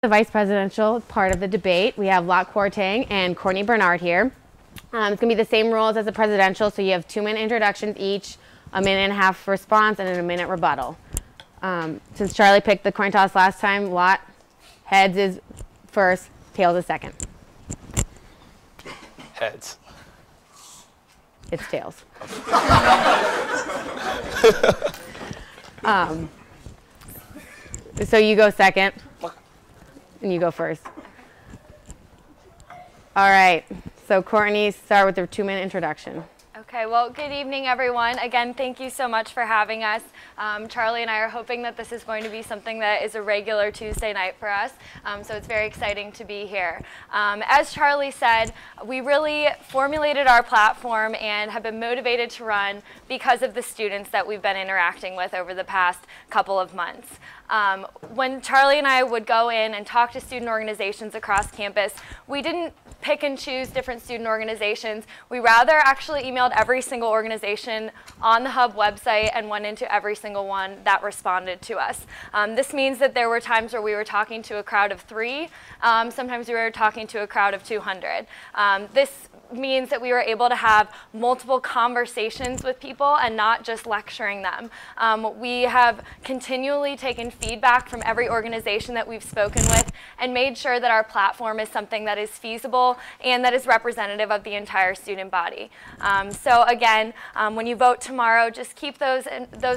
The vice presidential part of the debate. We have Kwarteng and Courtney Bernard here. It's going to be the same rules as the presidential, so you have 2-minute introductions each, a minute and a half response, and then a minute rebuttal. Since Charlie picked the coin toss last time, heads is first, tails is second. Heads. It's tails. So you go second. And you go first. All right. So Courtney, start with your 2-minute introduction. Okay, well, good evening, everyone. Again, thank you so much for having us. Charlie and I are hoping that this is going to be something that is a regular Tuesday night for us, so it's very exciting to be here. As Charlie said, we really formulated our platform and have been motivated to run because of the students that we've been interacting with over the past couple of months. When Charlie and I would go in and talk to student organizations across campus, we didn't pick and choose different student organizations. We rather actually emailed every single organization on the Hub website and went into every single one that responded to us. This means that there were times where we were talking to a crowd of 3. Sometimes we were talking to a crowd of 200. This means that we were able to have multiple conversations with people and not just lecturing them. We have continually taken feedback from every organization that we've spoken with and made sure that our platform is something that is feasible and that is representative of the entire student body. So again, when you vote tomorrow, just keep those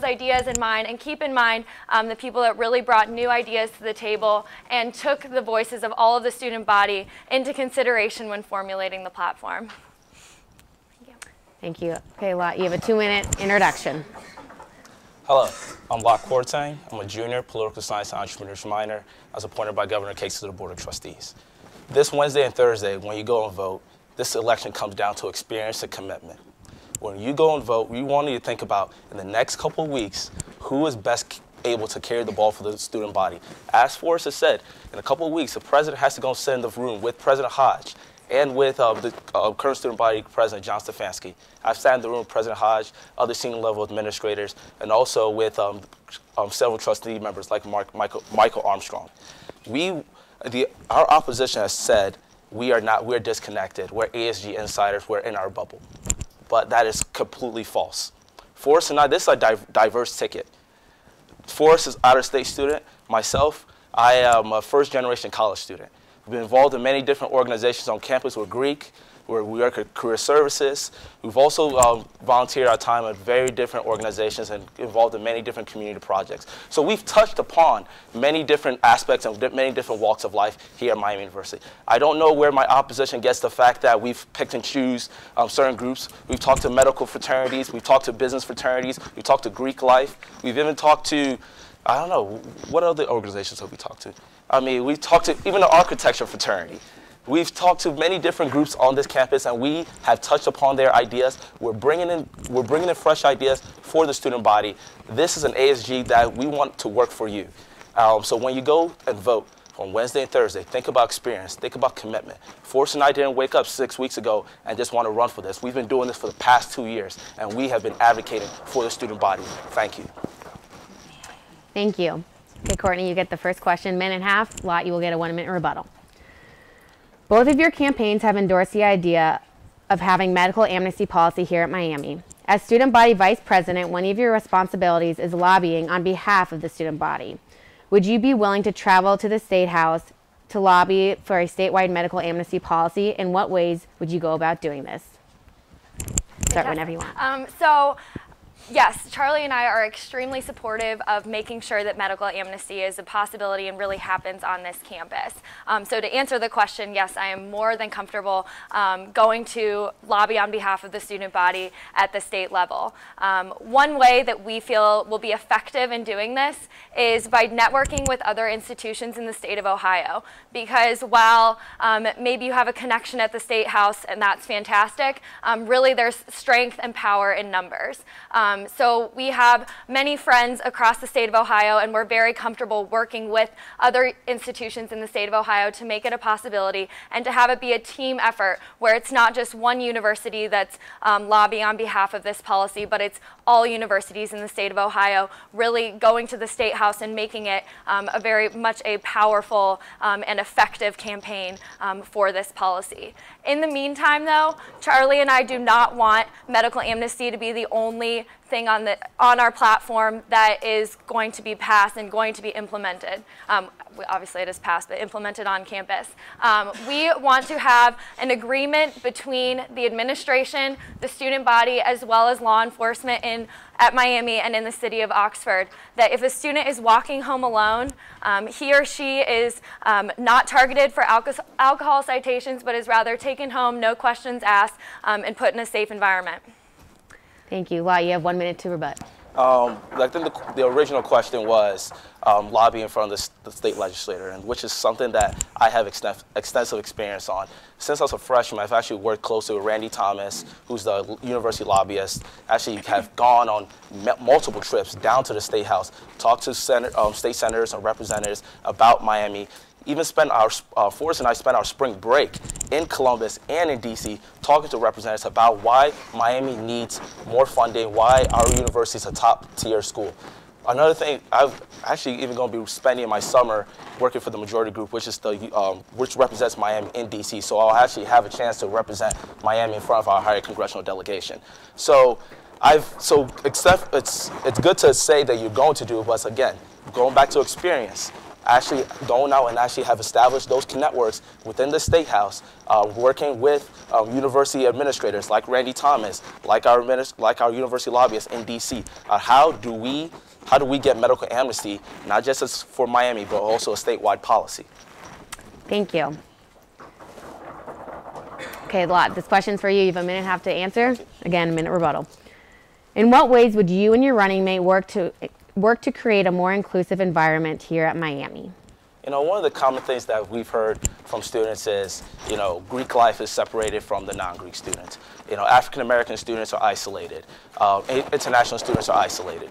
ideas in mind, and keep in mind the people that really brought new ideas to the table and took the voices of all of the student body into consideration when formulating the platform. Thank you. Okay, Lot, you have a 2-minute introduction. Hello, I'm Kwarteng. I'm a junior political science and entrepreneurship minor. I was appointed by Governor Casey to the Board of Trustees. This Wednesday and Thursday, when you go and vote, this election comes down to experience and commitment. When you go and vote, we want you to think about, in the next couple of weeks, who is best able to carry the ball for the student body. As Forrest has said, in a couple of weeks, the president has to go sit in the room with President Hodge and with the current student body president, John Stefanski. I've sat in the room with President Hodge, other senior level administrators, and also with several trustee members like Michael Armstrong. Our opposition has said we're disconnected, we're ASG insiders, we're in our bubble. But that is completely false. Forrest and I, this is a diverse ticket. Forrest is out-of-state student. Myself, I am a first-generation college student. We've been involved in many different organizations on campus. We're Greek, we work at career services. We've also volunteered our time at very different organizations and involved in many different community projects. So we've touched upon many different aspects and many different walks of life here at Miami University. I don't know where my opposition gets the fact that we've picked and choose certain groups. We've talked to medical fraternities, we've talked to business fraternities, we've talked to Greek life, we've even talked to, I don't know, what other organizations have we talked to? I mean, we've talked to even the architecture fraternity. We've talked to many different groups on this campus, and we have touched upon their ideas. We're bringing in fresh ideas for the student body. This is an ASG that we want to work for you. So when you go and vote on Wednesday and Thursday, think about experience, think about commitment. Forrest and I didn't wake up 6 weeks ago and just want to run for this. We've been doing this for the past 2 years, and we have been advocating for the student body. Thank you. Thank you. Okay, Courtney, you get the first question, minute and a half. Lot, you will get a 1-minute rebuttal. Both of your campaigns have endorsed the idea of having medical amnesty policy here at Miami. As student body vice president, one of your responsibilities is lobbying on behalf of the student body. Would you be willing to travel to the State House to lobby for a statewide medical amnesty policy? In what ways would you go about doing this? Start whenever you want. Yes, Charlie and I are extremely supportive of making sure that medical amnesty is a possibility and really happens on this campus. So to answer the question, yes, I am more than comfortable going to lobby on behalf of the student body at the state level. One way that we feel will be effective in doing this is by networking with other institutions in the state of Ohio. Because while maybe you have a connection at the State House, and that's fantastic, really there's strength and power in numbers. So we have many friends across the state of Ohio, and we're very comfortable working with other institutions in the state of Ohio to make it a possibility and to have it be a team effort where it's not just one university that's lobbying on behalf of this policy, but it's all universities in the state of Ohio really going to the State House and making it a very much a powerful and effective campaign for this policy. In the meantime, though, Charlie and I do not want medical amnesty to be the only thing on our platform that is going to be passed and going to be implemented. Obviously it is passed, but implemented on campus. We want to have an agreement between the administration, the student body, as well as law enforcement at Miami and in the city of Oxford, that if a student is walking home alone, he or she is not targeted for alcohol citations, but is rather taken home, no questions asked, and put in a safe environment. Thank you. Law, you have 1 minute to rebut. I think the original question was lobbying in front of the state legislature, and which is something that I have extensive experience on. Since I was a freshman, I've actually worked closely with Randy Thomas, who's the university lobbyist. Actually have gone on multiple trips down to the State House, talked to state senators and representatives about Miami. Even Forrest and I spent our spring break in Columbus and in DC talking to representatives about why Miami needs more funding, why our university is a top tier school. Another thing, I've actually even going to be spending my summer working for the Majority Group, which is which represents Miami in DC. So I'll actually have a chance to represent Miami in front of our higher congressional delegation. So it's good to say that you're going to do it, but again, going back to experience, actually going out and actually have established those networks within the State House, working with university administrators like Randy Thomas, like our university lobbyists in DC. How do we get medical amnesty, not just for Miami, but also a statewide policy? Thank you. Okay, Lot, this question's for you. You have a minute and a half to answer. Again, a minute rebuttal. In what ways would you and your running mate work to create a more inclusive environment here at Miami? You know, one of the common things that we've heard from students is, you know, Greek life is separated from the non-Greek students. You know, African-American students are isolated. International students are isolated.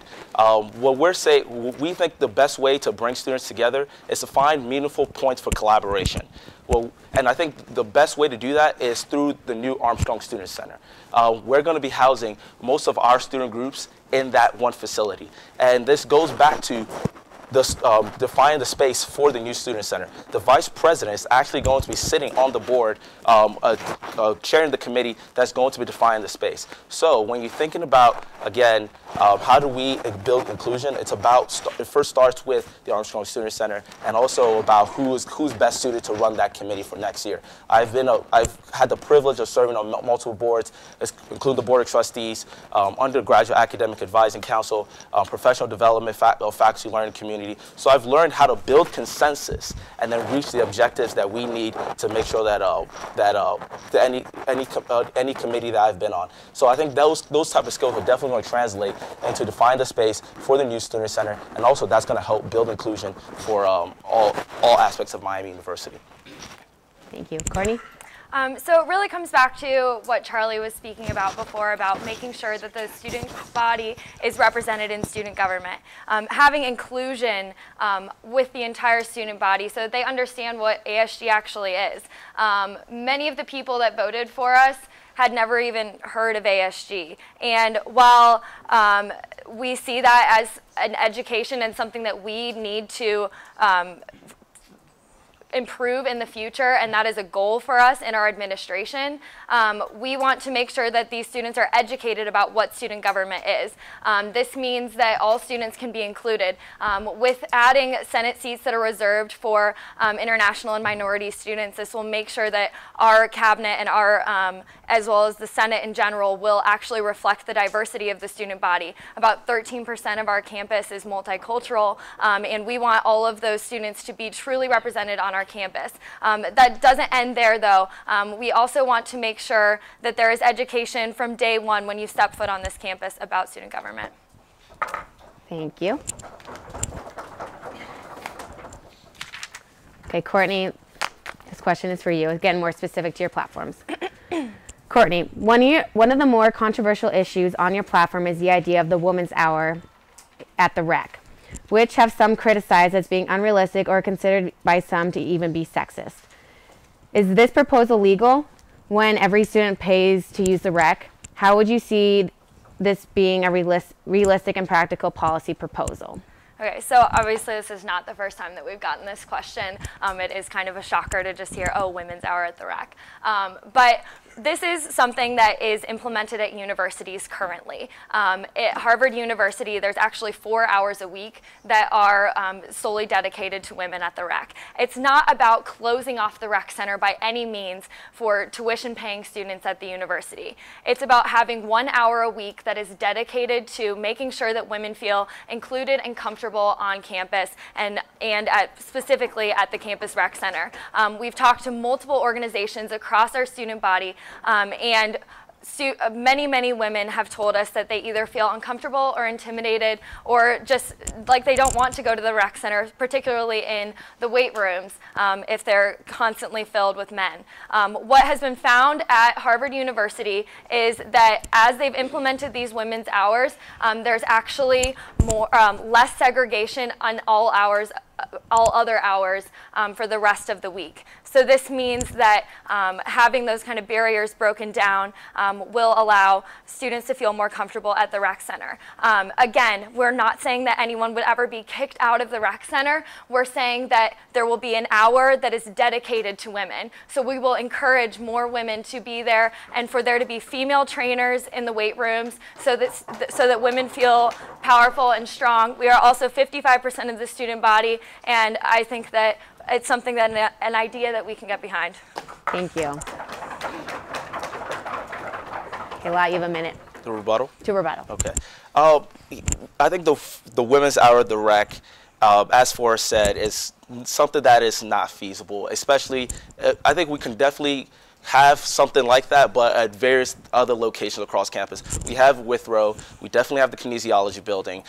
We think the best way to bring students together is to find meaningful points for collaboration. And I think the best way to do that is through the new Armstrong Student Center. We're going to be housing most of our student groups in that one facility. And this goes back to define the space for the new student center. The vice president is actually going to be sitting on the board, chairing the committee that's going to be defining the space. So when you're thinking about, again, how do we build inclusion, it first starts with the Armstrong Student Center and also about who's best suited to run that committee for next year. I've had the privilege of serving on multiple boards, including the Board of Trustees, Undergraduate Academic Advising Council, Professional Development, Faculty Learning Community. So I've learned how to build consensus and then reach the objectives that we need to make sure that any committee that I've been on. So I think those type of skills are definitely going to translate into define the space for the new student center, and also that's going to help build inclusion for all aspects of Miami University. Thank you. Courtney? So it really comes back to what Charlie was speaking about before, about making sure that the student body is represented in student government. Having inclusion with the entire student body so that they understand what ASG actually is. Many of the people that voted for us had never even heard of ASG. And while we see that as an education and something that we need to improve in the future, and that is a goal for us in our administration. We want to make sure that these students are educated about what student government is. This means that all students can be included. With adding Senate seats that are reserved for international and minority students, this will make sure that our cabinet and our, as well as the Senate in general, will actually reflect the diversity of the student body. About 13% of our campus is multicultural, and we want all of those students to be truly represented on our campus. That doesn't end there, though. We also want to make sure that there is education from day one when you step foot on this campus about student government. Thank you. Okay, Courtney, this question is for you. Again, more specific to your platforms. Courtney, one of the more controversial issues on your platform is the idea of the woman's hour at the rec, which have some criticized as being unrealistic or considered by some to even be sexist. Is this proposal legal when every student pays to use the rec? How would you see this being a realistic and practical policy proposal? Okay, so obviously this is not the first time that we've gotten this question. It is kind of a shocker to just hear, oh, women's hour at the rec. But this is something that is implemented at universities currently. At Harvard University, there's actually 4 hours a week that are solely dedicated to women at the rec. It's not about closing off the rec center by any means for tuition-paying students at the university. It's about having 1 hour a week that is dedicated to making sure that women feel included and comfortable on campus and specifically at the campus rec center. We've talked to multiple organizations across our student body, and many women have told us that they either feel uncomfortable or intimidated or just like they don't want to go to the rec center, particularly in the weight rooms if they're constantly filled with men. What has been found at Harvard University is that as they've implemented these women's hours, there's actually less segregation on all other hours for the rest of the week. So this means that having those kind of barriers broken down will allow students to feel more comfortable at the rec center. Again, we're not saying that anyone would ever be kicked out of the rec center. We're saying that there will be an hour that is dedicated to women. So we will encourage more women to be there and for there to be female trainers in the weight rooms so that women feel powerful and strong. We are also 55% of the student body, and I think that it's something that an idea that we can get behind. Thank you. Okay, Lot, you have a minute. The rebuttal? To rebuttal. Okay. I think the women's hour at the rec, as Forrest said, is something that is not feasible. Especially, I think we can definitely have something like that, but at various other locations across campus. We have Withrow, we definitely have the kinesiology building.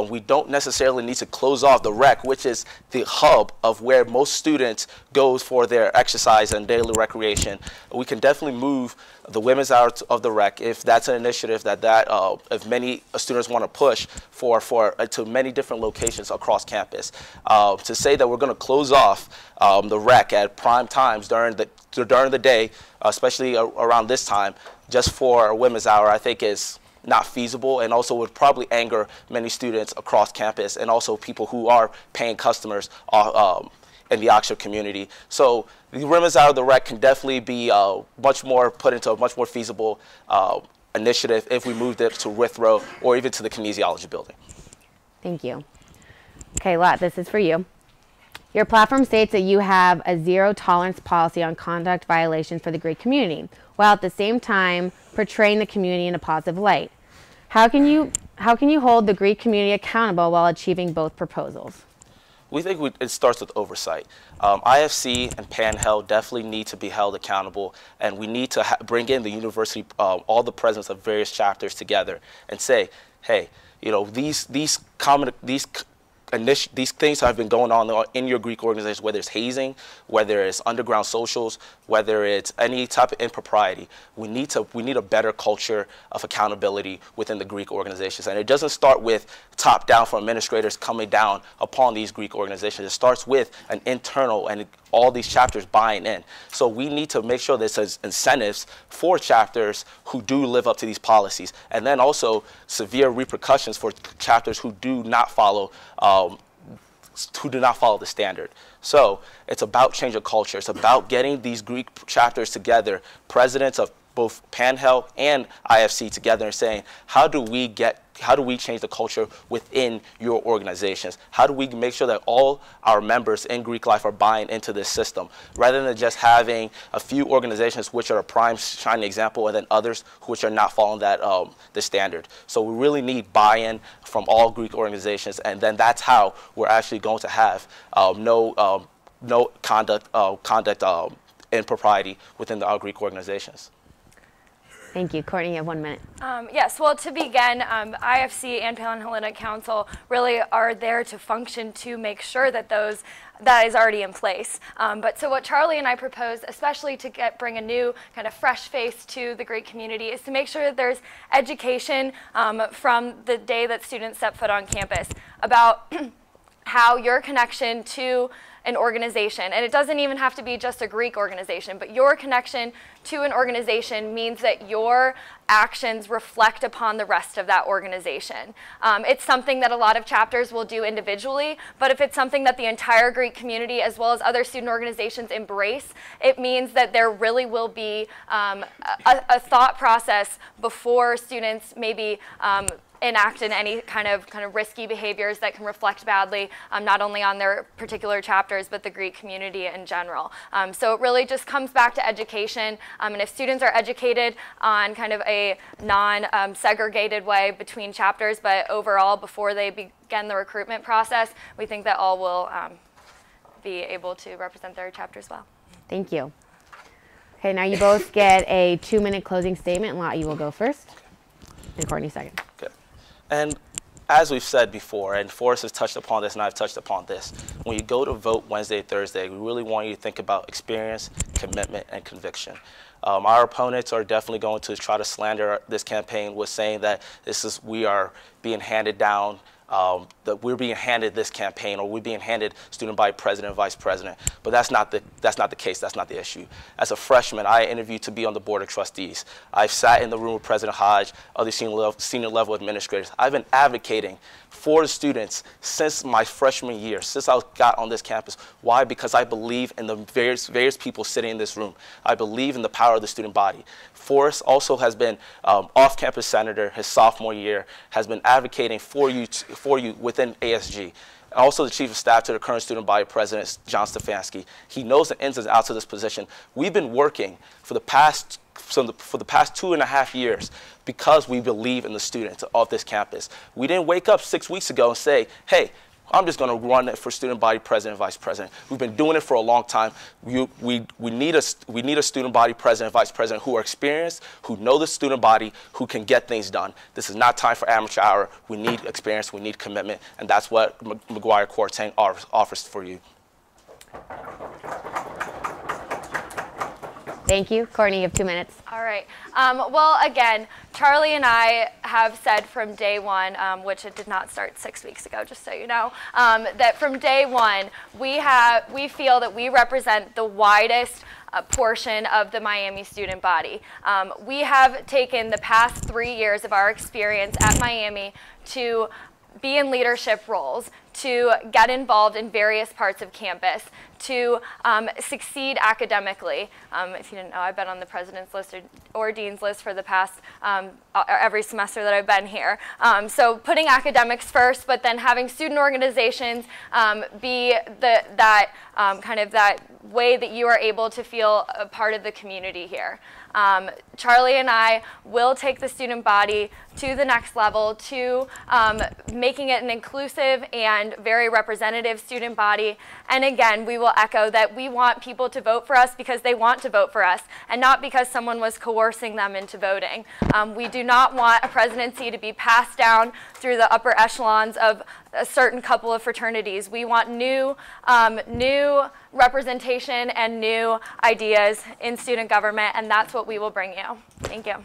We don't necessarily need to close off the rec, which is the hub of where most students go for their exercise and daily recreation. We can definitely move the women's hour of the rec if that's an initiative if many students want to push to many different locations across campus. To say that we're going to close off the rec at prime times during the day, especially around this time, just for a women's hour, I think is not feasible, and also would probably anger many students across campus and also people who are paying customers in the Oxford community. So the women's hour of the rec can definitely be put into a much more feasible initiative if we moved it to Withrow or even to the kinesiology building. Thank you. Okay, Lot, this is for you. Your platform states that you have a zero-tolerance policy on conduct violations for the Greek community, while at the same time portraying the community in a positive light. How can you hold the Greek community accountable while achieving both proposals? We think it starts with oversight. IFC and PanHel definitely need to be held accountable, and we need to bring in the university, all the presidents of various chapters together, and say, hey, you know, these things have been going on in your Greek organization, whether it's hazing, whether it's underground socials, whether it's any type of impropriety. We need a better culture of accountability within the Greek organizations. And it doesn't start with top down from administrators coming down upon these Greek organizations. It starts with an internal and all these chapters buying in. So we need to make sure there's incentives for chapters who do live up to these policies, and then also severe repercussions for chapters who do not follow the standard. So it's about change of culture. It's about getting these Greek chapters together, presidents of both PanHel and IFC together, and saying, how do we change the culture within your organizations? How do we make sure that all our members in Greek life are buying into this system, rather than just having a few organizations which are a prime shining example and then others which are not following that the standard? So we really need buy-in from all Greek organizations, and then that's how we're actually going to have no conduct impropriety within our Greek organizations. Thank you. Courtney, you have 1 minute. Yes, well, to begin, IFC and Panhellenic Council really are there to function to make sure that that is already in place. But so what Charlie and I propose, especially to bring a new kind of fresh face to the Greek community, is to make sure that there's education from the day that students step foot on campus about how your connection to an organization, and it doesn't even have to be just a Greek organization, but your connection to an organization means that your actions reflect upon the rest of that organization. It's something that a lot of chapters will do individually, but if it's something that the entire Greek community as well as other student organizations embrace, it means that there really will be a thought process before students maybe enact in any kind of risky behaviors that can reflect badly not only on their particular chapters but the Greek community in general. So it really just comes back to education, and if students are educated on kind of a non-segregated way between chapters, but overall before they begin the recruitment process, we think that all will be able to represent their chapters well. Thank you. Okay, now you both get a 2-minute closing statement, and Lot, you will go first, and Courtney second. Okay. And as we've said before, and Forrest has touched upon this and I've touched upon this, when you go to vote Wednesday, Thursday, we really want you to think about experience, commitment, and conviction. Our opponents are definitely going to try to slander this campaign with saying that we are being handed down, that we're being handed this campaign, or we're being handed student body president and vice president. But that's not the case. That's not the issue. As a freshman, I interviewed to be on the board of trustees. I've sat in the room with President Hodge, other senior level administrators. I've been advocating for the students since my freshman year, since I got on this campus. Why? Because I believe in the various people sitting in this room. I believe in the power of the student body. Forrest also has been off-campus senator his sophomore year, has been advocating for you within ASG. Also the chief of staff to the current student body president, John Stefanski. He knows the ins and outs of this position. We've been working for the past 2.5 years because we believe in the students of this campus. We didn't wake up 6 weeks ago and say, hey, I'm just going to run it for student body president and vice president. We've been doing it for a long time. We need a student body president and vice president who are experienced, who know the student body, who can get things done. This is not time for amateur hour. We need experience. We need commitment. And that's what Kwarteng offers for you. Thank you. Courtney, you have 2 minutes. All right. Well, again, Charlie and I have said from day one, which it did not start 6 weeks ago, just so you know, that from day one, we feel that we represent the widest portion of the Miami student body. We have taken the past 3 years of our experience at Miami to be in leadership roles, to get involved in various parts of campus, to succeed academically. If you didn't know, I've been on the president's list or dean's list for the past every semester that I've been here. So putting academics first, but then having student organizations be that way that you are able to feel a part of the community here. Charlie and I will take the student body to the next level, to making it an inclusive and very representative student body. And again, we will echo that we want people to vote for us because they want to vote for us, and not because someone was coercing them into voting. We do not want a presidency to be passed down through the upper echelons of a certain couple of fraternities. We want new representation and new ideas in student government, and that's what we will bring you. Thank you.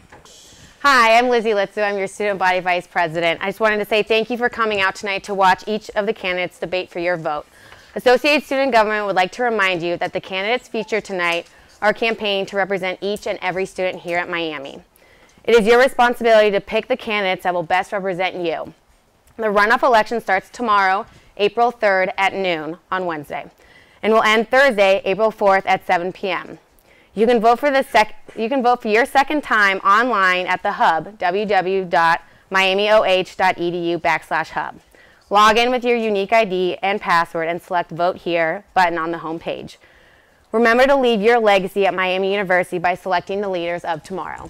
Hi, I'm Lizzie Litzow. I'm your student body vice president. I just wanted to say thank you for coming out tonight to watch each of the candidates debate for your vote. Associated Student Government would like to remind you that the candidates featured tonight are campaigning to represent each and every student here at Miami. It is your responsibility to pick the candidates that will best represent you. The runoff election starts tomorrow, April 3rd at noon on Wednesday, and will end Thursday, April 4th at 7 p.m. You can vote for your second time online at the hub, www.miamioh.edu/hub. Log in with your unique ID and password and select Vote Here button on the home page. Remember to leave your legacy at Miami University by selecting the leaders of tomorrow.